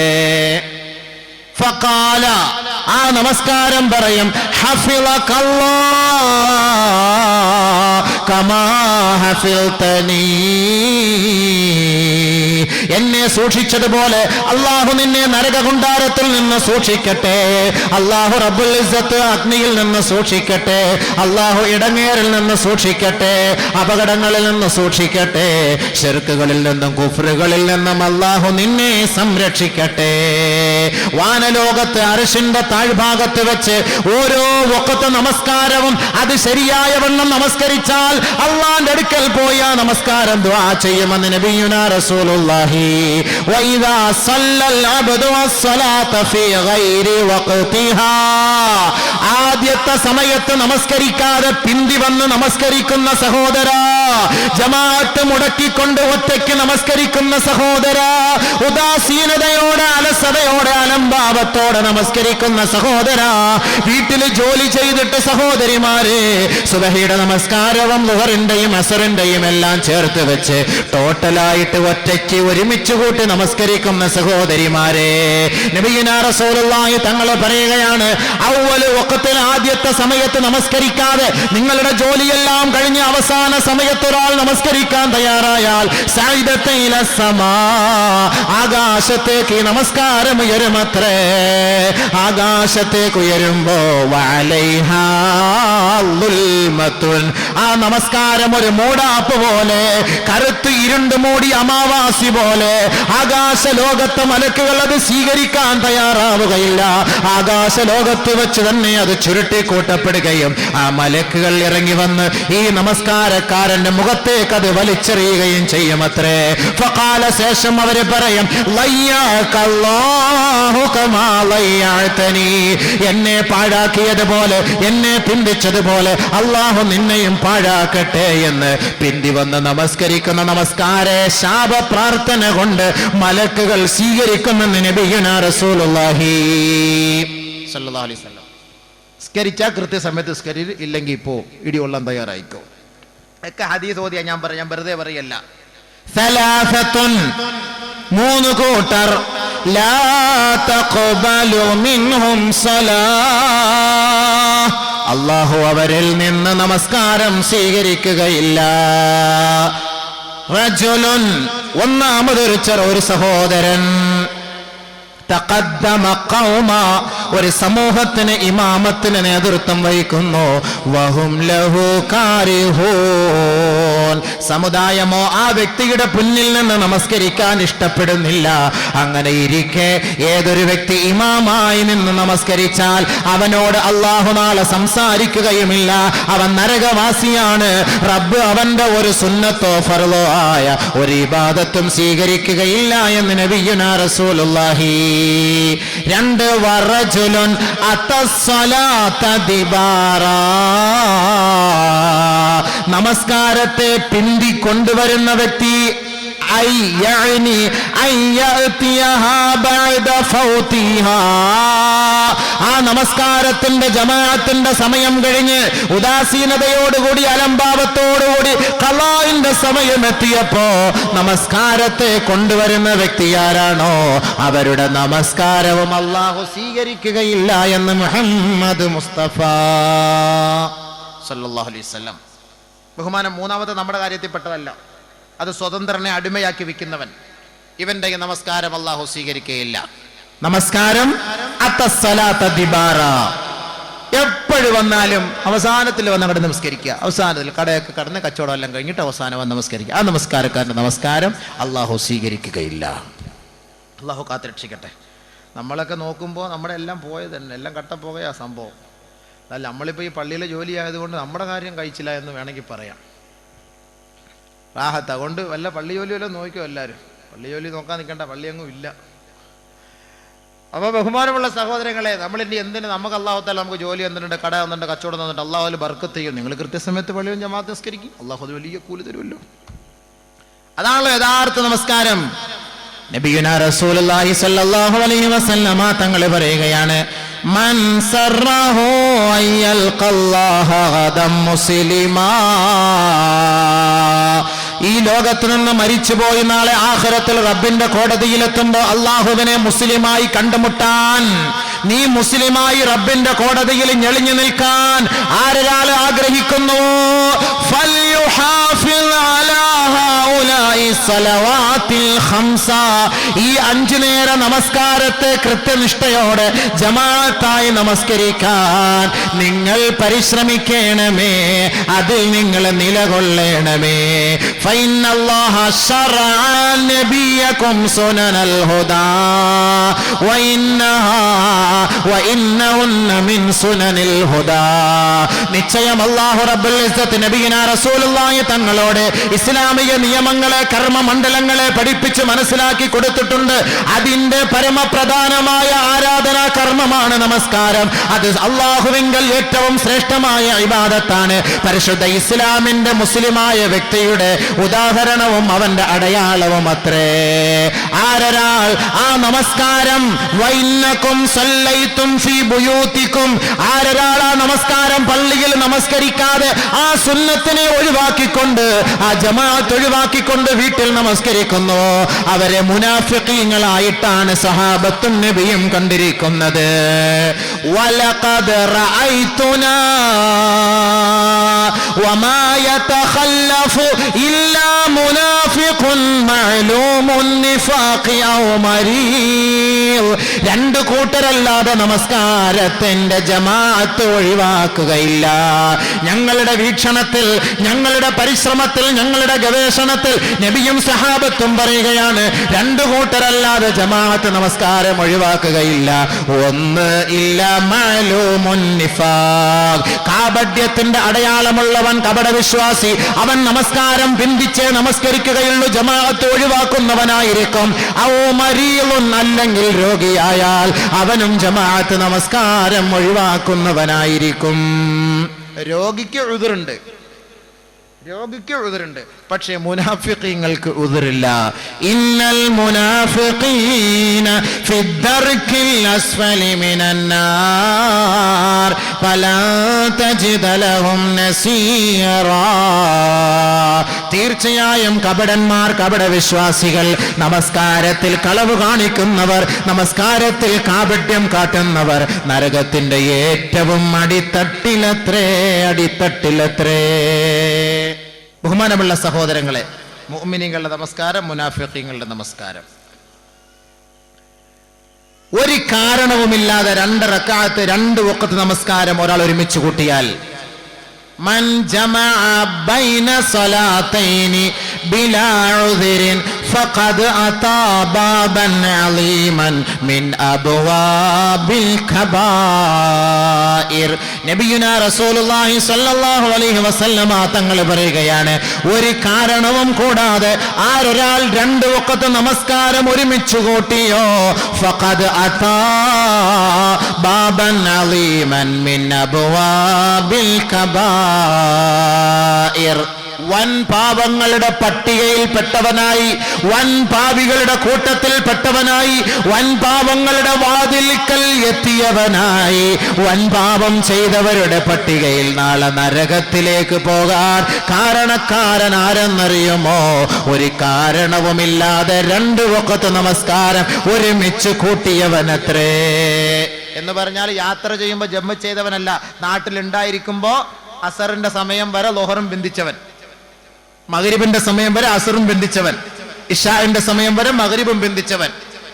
ഫഖാല, ആ നമസ്കാരം പറയും, ഹഫിളകല്ലാഹ് കമാ ഹഫിൾതനീ, എന്നെ സൂക്ഷിച്ചതുപോലെ അല്ലാഹു നിന്നെ നരകകുണ്ടാരത്തിൽ നിന്ന് സൂക്ഷിക്കട്ടെ. അല്ലാഹു റബ്ബുൽ ഇസ്സത്ത് അഗ്നിയിൽ നിന്ന് സൂക്ഷിക്കട്ടെ. അല്ലാഹു ഇടങ്ങേറിൽ നിന്ന് സൂക്ഷിക്കട്ടെ. അപകടങ്ങളിൽ നിന്ന് സൂക്ഷിക്കട്ടെ. ശിർക്കുകളിൽ നിന്നും കുഫ്റുകളിൽ നിന്നും അല്ലാഹു നിന്നെ സംരക്ഷിക്കട്ടെ. വാനലോകത്ത് അർശിന്റെ താഴ്ഭാഗത്ത് വെച്ച് ഓരോ വഖത്ത് നമസ്കാരവും അത് ശരിയായ വണ്ണം നമസ്കരിച്ചാൽ അള്ളാന്റെ അടുക്കൽ പോയ നമസ്കാരം ദുആ ചെയ്യുമെന്ന് നബിയുനാ റസൂലുള്ളാഹി. വഇദാ സല്ലൽ അബ്ദു അസ്സലാത ഫീ ഗൈരി വഖതിഹാ, ആദ്യത്തെ സമയത്ത് നമസ്കരിക്കാതെ പിന്തി വന്ന് നമസ്കരിക്കുന്ന സഹോദരാ, ജമാഅത്ത് മുടക്കിക്കൊണ്ട് ഒറ്റയ്ക്ക് നമസ്കരിക്കുന്ന സഹോദരാ, ഉദാസീനതയോടെ അലസതയോടെ അലംഭാവത്തോടെ നമസ്കരിക്കുന്ന സഹോദരാ, വീട്ടിൽ ജോലി ചെയ്തിട്ട് സഹോദരിമാരെ സുബഹിയുടെ നമസ്കാരവും ളുഹറിന്റെയും അസറിന്റെയും എല്ലാം ചേർത്ത് വെച്ച് ടോട്ടലായിട്ട് ഒറ്റയ്ക്ക് ഒരുമിച്ച് കൂട്ടി നമസ്കരിക്കുന്ന സഹോദരിമാരെ, നബിയുനാ റസൂലുള്ളാഹി തങ്ങൾ പറയുകയാണ്, അവ്വലു വഖത്തിൽ ആദ്യത്തെ സമയത്ത് നമസ്കരിക്കാതെ നിങ്ങളുടെ ജോലിയെല്ലാം കഴിഞ്ഞ് അവസാന സമയത്ത് ഒരാൾ നമസ്കരിക്കാൻ തയ്യാറായാൽ സഅദത ഇല സമാ, ആകാശത്തേക്ക് നമസ്കാരം ഉയരുമത്രേ. ആകാശത്തേക്ക് ഉയരുമ്പോ വഅലൈഹാ ളുൽമത്തുൻ, ആ നമസ്കാരം ഒരു മൂടാപ്പ് പോലെ, കറുത്ത് ഇരുണ്ട് മൂടി അമാവാസി പോലെ ആകാശ ലോകത്തെ മലക്കുകൾ അത് സ്വീകരിക്കാൻ തയ്യാറാവുകയില്ല. ആകാശ ലോകത്ത് വെച്ച് തന്നെ അത് ചുരുട്ടിക്കൂട്ടപ്പെടുകയും ആ മലക്കുകൾ ഇറങ്ങി വന്ന് ഈ നമസ്കാരക്കാരന്റെ മുഖത്തേക്ക് അത് വലിച്ചെറിയുകയും ചെയ്യുമത്രേ. ഫഖാല, ശേഷം അവര് പറയും, ലയ്യാകല്ലാഹു കമാ ലയ്യഅതനി, എന്നെ പാഴാക്കിയതുപോലെ എന്നെ പിന്തിച്ചതുപോലെ അല്ലാഹു നിന്നെയും പാഴാക്കട്ടെ എന്ന് പിന്തി വന്ന് നമസ്കരിക്കുന്ന നമസ്കാര ശാപ പ്രാർത്ഥന കൊണ്ട് മലക്കുകൾ സ്വീകരിക്കുമെന്ന് നബിയുനാ റസൂലുള്ളാഹി സ്വല്ലല്ലാഹു അലൈഹി വസല്ലം. സ്കരിച്ചാൽ കൃത്യസമയത്ത് സ്കരി, ഇല്ലെങ്കിൽ ഇപ്പോ ഇടികൊള്ളാൻ തയ്യാറായിക്കോ. ഒക്കെ ഹദീസ് ഓതിയാ ഞാൻ വെറുതെ പറയല്ല. സലാസത്തുൻ, മൂന്ന് കൂട്ടർ, ലാ തഖ്ബലു മിൻഹും സലാഹ്, അല്ലാഹു അവരിൽ നിന്ന് നമസ്കാരം സ്വീകരിക്കുകയില്ല. റജുലുൻ, ഒന്നാമതൊരു ഒരു സഹോദരൻ, തഖദ്ദമ ഖൗമ, ഒരു സമൂഹത്തിന് ഇമാമത്തിന് നേതൃത്വം വഹിക്കുന്നു, വഹും ലഹു കാരിഹൂൻ, സമുദായമോ ആ വ്യക്തിയുടെ പിന്നിൽ നിന്ന് നമസ്കരിക്കാൻ ഇഷ്ടപ്പെടുന്നില്ല. അങ്ങനെ ഇരിക്കെ ഏതൊരു വ്യക്തി ഇമാമായി നിന്ന് നമസ്കരിച്ചാൽ അവനോട് അല്ലാഹു നാളെ സംസാരിക്കുകയുമില്ല, അവൻ നരകവാസിയാണ്. റബ്ബ് അവന്റെ ഒരു സുന്നത്തോ ഫർളോ ആയ ഒരു ഇബാദത്തും സ്വീകരിക്കുകയില്ല എന്ന് നബിയുനാ റസൂലുള്ളാഹി. രണ്ട്, വറജുലുൻ അത്തസ്സലാത ദിബാറാ, നമസ്കാരത്തെ പിന്തി കൊണ്ടുവരുന്ന വ്യക്തി, ആ നമസ്കാരത്തിന്റെ ജമാഅത്തിന്റെ സമയം കഴിഞ്ഞ് ഉദാസീനതയോടുകൂടി അലംഭാവത്തോടുകൂടി ഖളാഇന്റെ സമയം എത്തിയപ്പോ നമസ്കാരത്തെ കൊണ്ടുവരുന്ന വ്യക്തി ആരാണോ അവരുടെ നമസ്കാരവും അല്ലാഹു സ്വീകരിക്കുകയില്ല എന്ന് മുഹമ്മദ് മുസ്തഫ സല്ലല്ലാഹു അലൈഹി വസല്ലം. ബഹുമാനം മൂന്നാമത്തെ നമ്മുടെ കാര്യത്തിൽപ്പെട്ടതല്ല, അത് സ്വതന്ത്രനെ അടിമയാക്കി വിൽക്കുന്നവൻ, ഇവന്റെ നമസ്കാരം അല്ലാഹു സ്വീകരിക്കുകയില്ല. നമസ്കാരം അത്തസ്സലാത ദിബാറ, എപ്പോഴും വന്നാലും അവസാനത്തിൽ വന്ന് അങ്ങോട്ട് നമസ്കരിക്കുക, അവസാനത്തിൽ കടയൊക്കെ കടന്ന് കച്ചവടം എല്ലാം കഴിഞ്ഞിട്ട് അവസാനം വന്ന് നമസ്കരിക്കുക. ആ നമസ്കാരക്കാരൻ്റെ നമസ്കാരം അല്ലാഹു സ്വീകരിക്കുകയില്ല. അല്ലാഹു കാത്തുരക്ഷിക്കട്ടെ. നമ്മളൊക്കെ നോക്കുമ്പോൾ നമ്മുടെ എല്ലാം പോയത് തന്നെ, എല്ലാം കട്ടപ്പോകയാ സംഭവം. അല്ല, നമ്മളിപ്പോൾ ഈ പള്ളിയിലെ ജോലി ആയതുകൊണ്ട് നമ്മുടെ കാര്യം കഴിച്ചില്ല എന്ന് വേണമെങ്കിൽ പറയാം. റാഹത്ത്, അതുകൊണ്ട് വല്ല പള്ളി ജോലി വല്ലതും നോക്കിയോ എല്ലാവരും. പള്ളി ജോലി നോക്കാൻ നിൽക്കേണ്ട, പള്ളിയൊന്നും ഇല്ല. അപ്പോൾ ബഹുമാനമുള്ള സഹോദരങ്ങളെ, നമ്മളിനി എന്തിന്, നമുക്ക് അല്ലാഹു തആല നമുക്ക് ജോലി തന്നിട്ടുണ്ട്, കട തന്നിട്ടുണ്ട്, കച്ചവടം തന്നിട്ട് അല്ലാഹു അതിൽ ബർക്കത്ത് ചെയ്യും. നിങ്ങൾ കൃത്യസമയത്ത് പള്ളിയും ജമാഅത്ത് നിസ്കരിക്കും, അല്ലാഹു അത് വലിയ കൂലി തരുമല്ലോ. അതാണല്ലോ യഥാർത്ഥ നമസ്കാരം. നബിയുനാ റസൂലുള്ളാഹി സ്വല്ലല്ലാഹു അലൈഹി വസല്ലമ തങ്ങൾ പറയുകയാണ്, മൻ സറഹു അയ്യൽഖല്ലാഹ ഗദം മുസ്ലിമാ, ഈ ലോകത്ത് നിന്ന് മരിച്ചുപോയി നാളെ ആഖിറത്തിൽ റബ്ബിന്റെ കോടതിയിലെത്തുമ്പോൾ അള്ളാഹുവിനെ മുസ്ലിമായി കണ്ടുമുട്ടാൻ നീ മുസ്ലിമായി റബ്ബിന്റെ കോടതിയിൽ ഞെളിഞ്ഞു നിൽക്കാൻ ആരൊരാൾ ആഗ്രഹിക്കുന്നുവോ ഈ 5 നേര നമസ്കാരത്തെ കൃത്യനിഷ്ഠയോടെ ജമാഅത്തായി നമസ്കരിക്കാൻ നിങ്ങൾ പരിശ്രമിക്കണമേ, അതിൽ നിങ്ങൾ നിലകൊള്ളണമേ. ഫഇന്നല്ലാഹ ശറഅ നബിയകും സുനനൽ ഹുദാ വഇന്നഹുന്ന മിൻ സുനനിൽ ഹുദാ. നിശ്ചയം അല്ലാഹു റബ്ബുൽ ഇസ്സത്ത് നബിയിനാ റസൂലുള്ളാഹി തങ്ങളോട് ഇസ്ലാമിക നിയമങ്ങളെ കർമ്മമണ്ഡലങ്ങളെ പഠിപ്പിച്ച് മനസ്സിലാക്കി കൊടുത്തിട്ടുണ്ട്. അതിന്റെ പരമപ്രധാനമായ ആരാധനാ കർമ്മമാണ് നമസ്കാരം. അത് അല്ലാഹുവിങ്കൽ ഏറ്റവും ശ്രേഷ്ഠമായ ഇബാദത്താണ്. പരിശുദ്ധ ഇസ്ലാമിന്റെ മുസ്ലിമായ വ്യക്തിയുടെ ഉദാഹരണവും അവന്റെ അടയാളവും അത്രേ. ആരൊരാൾ ആ നമസ്കാരം വൈന്നകും സല്ലൈതും ഫീ ബുയൂതികും, ആരൊരാൾ ആ നമസ്കാരം പള്ളിയിൽ നമസ്കരിക്കാതെ ആ സുന്നത്തിനെ ഒഴിവാക്കിക്കൊണ്ട് ആ ജമാഅത്ത് ഒഴിവാക്കിക്കൊണ്ട് വീട്ടിൽ നമസ്കരിക്കുന്നു, അവരെ മുനാഫിഖീങ്ങളായിട്ടാണ് സഹാബത്തും നബിയും കണ്ടിരിക്കുന്നത്. വലഖദ് റഅയ്തുനാ വമാ യതഖല്ലഫു ഇല്ലാ മുനാഫിഖുൻ മഅലൂമുൻ നിഫാഖി ഔ മരീദ്. 2 കൂട്ടരല്ലാതെ നമസ്കാരത്തിന്റെ ജമാഅത്ത് ഒഴിവാക്കുകയില്ല. ഞങ്ങളുടെ വീക്ഷണത്തിൽ, ഞങ്ങളുടെ പരിശ്രമത്തിൽ, ഞങ്ങളുടെ ഗവേഷണത്തിൽ നബിയും സഹാബത്തും പറയുകയാണ് 2 കൂട്ടരല്ലാതെ ജമാഅത്ത് നമസ്കാരം ഒഴിവാക്കുകയില്ല. ഒന്ന് ഇല്ല മഅലൂമുൻ നിഫാഖ്, കാപട്യത്തിന്റെ അടയാളമുള്ളവൻ കപടവിശ്വാസി, അവൻ നമസ്കാരം ബന്ധിച്ചേ നമസ്കരിക്കുകയുള്ളൂ, ജമാഅത്ത് ഒഴിവാക്കുന്നവനായിരിക്കും. ഔ മരീളുൻ, അല്ലെങ്കിൽ രോഗിയായാൽ അവനും ജമാഅത്ത് നമസ്കാരം ഒഴിവാക്കുന്നവനായിരിക്കും. രോഗിക്ക് ഉദറുണ്ട്, പക്ഷേ മുനാഫിഖീങ്ങൾക്ക് ഉദറില്ല. ഇന്നൽ മുനാഫിഖീന ഫിദ്ദർക്കിൽ അസ്ഫലി മിനന്നാർ ഫലാ തജിദ ലഹും നസീറാ. തീർച്ചയായും കപടന്മാർ, കപടവിശ്വാസികൾ, നമസ്കാരത്തിൽ കളവ് കാണിക്കുന്നവർ, നമസ്കാരത്തിൽ കാപട്യം കാട്ടുന്നവർ നരകത്തിന്റെ ഏറ്റവും അടിത്തട്ടിലത്രേ. ബഹുമാനമുള്ള സഹോദരങ്ങളെ, മുഅ്മിനീങ്ങളുടെ നമസ്കാരം, മുനാഫിഖീങ്ങളുടെ നമസ്കാരം. ഒരു കാരണവുമില്ലാതെ 2 റക്അത്ത് 2 വഖത്ത് നമസ്കാരം ഒരാൾ ഒരുമിച്ച് കൂട്ടിയാൽ, മൻ ജമഅ ബൈന സ്വലാത്തൈനി ബിലാ ഉദ്രിൻ ഫഖദ് അതാ ബാബൻ അലീമൻ മിൻ അബ്വാബിൽ കബായിർ. നബിയുനാ റസൂലുള്ളാഹി സ്വല്ലല്ലാഹു അലൈഹി വസല്ലമ തങ്ങൾ പറയുകയാണ്, ഒരു കാരണവും കൂടാതെ ആരൊരാൾ 2 വഖത്ത് നമസ്കാരം ഒരുമിച്ച് കൂട്ടിയോ ഫഖദ് അതാ ബാബൻ അലീമൻ മിൻ അബ്വാബിൽ കബായിർ. വൻ പാപങ്ങളുടെ പട്ടികയിൽ പെട്ടവനായി, വൻ പാപികളുടെ കൂട്ടത്തിൽ പെട്ടവനായി, വൻ പാപങ്ങളുടെ വാതിൽക്കൽ എത്തിയവനായി, വൻ പാപം ചെയ്തവരുടെ പട്ടികയിൽ നാളെ നരകത്തിലേക്ക് പോകാൻ കാരണക്കാരൻ ആരെന്നറിയുമോ? ഒരു കാരണവുമില്ലാതെ 2 വഖത്ത് നമസ്കാരം ഒരുമിച്ച് കൂട്ടിയവനത്രേ. എന്ന് പറഞ്ഞാൽ യാത്ര ചെയ്യുമ്പോൾ ജമ്മ ചെയ്തവനല്ല, നാട്ടിലുണ്ടായിരിക്കുമ്പോ അസറിന്റെ സമയം വരെ ലോഹറും ബന്ധിച്ചവൻ, മഗ്രിബിന്റെ സമയം വരെ അസറും ബന്ധിച്ചവൻ, ഇശാഇന്റെ സമയം വരെ മഗ്രിബും ബന്ധിച്ചവൻ,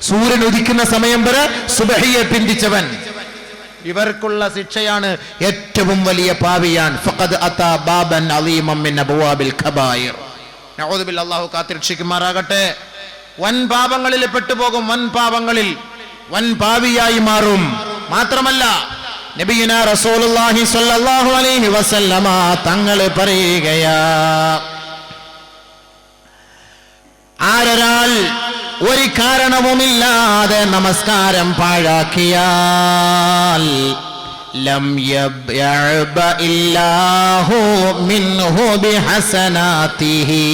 സൂര്യൻ ഉദിക്കുന്ന സമയം വരെ സുബഹിയെ ബന്ധിച്ചവൻ, ഇവർക്കുള്ള ശിക്ഷയാണ് ഏറ്റവും വലിയ പാപിയാൻ. ഫഖദ് അതാ ബാബൻ അലീമൻ മിൻ അബ്വാബിൽ കബായിർ. നഊദു ബില്ലാഹി, അല്ലാഹു കാത്തിരക്ഷിക്കുമാറാകട്ടെ. വൻ പാപങ്ങളിൽ പെട്ടുപോകും, വൻ പാപങ്ങളിൽ വൻ പാപിയായി മാറും. മാത്രമല്ല നബിയുനാ റസൂലുള്ളാഹി സ്വല്ലല്ലാഹു അലൈഹി വസല്ലമ തങ്ങൾ പറയുകയാ, ആരൊരാൾ ഒരു കാരണവുമില്ലാതെ നമസ്കാരം പാഴാക്കിയാൽ ലം യബ്യഅബ ഇല്ലാഹു മിൻഹു ബിഹസനാതിഹി.